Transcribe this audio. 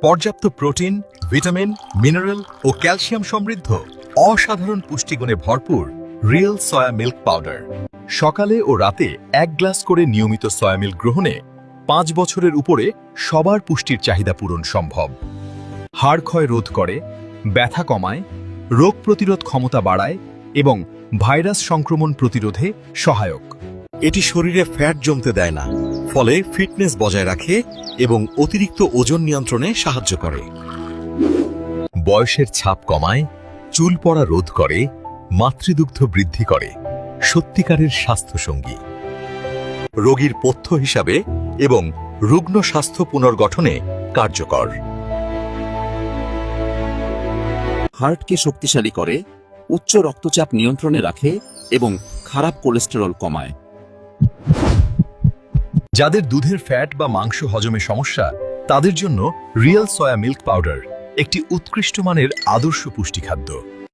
পর্যাপ্ত protein, vitamin, mineral ও calcium সমৃদ্ধ অসাধারণ পুষ্টিগুণে ভরপুর রিয়েল সয়া মিল্ক পাউডার। সকালে ও রাতে 1 গ্লাস করে নিয়মিত সয়া মিল্ক গ্রহণে 5 বছরের উপরে সবার পুষ্টির চাহিদা পূরণ সম্ভব। হাড় ক্ষয় রোধ করে, ব্যথা কমায়, রোগ প্রতিরোধ ক্ষমতা বাড়ায় এবং ভাইরাস সংক্রমণ প্রতিরোধে সহায়ক। এটি শরীরে ফ্যাট জমতে দেয় না, ফলে ফিটনেস বজায় রাখে এবং অতিরিক্ত ওজন নিয়ন্ত্রণে সাহায্য করে। বয়সের ছাপ কমায়, চুল পড়া রোধ করে, মাতৃদুগ্ধ বৃদ্ধি করে। সত্যিকারের স্বাস্থ্যসঙ্গী। রোগীর পথ্য হিসাবে এবং রুগ্ন স্বাস্থ্য পুনর্গঠনে কার্যকর। হার্টকে শক্তিশালী করে, উচ্চ রক্তচাপ নিয়ন্ত্রণে রাখে এবং খারাপ কোলেস্টেরল কমায়। যাদের দুধের ফ্যাট বা মাংস হজমে সমস্যা, তাদের জন্য রিয়েল সয়া মিল্ক পাউডার একটি উৎকৃষ্ট মানের আদর্শ পুষ্টি খাদ্য।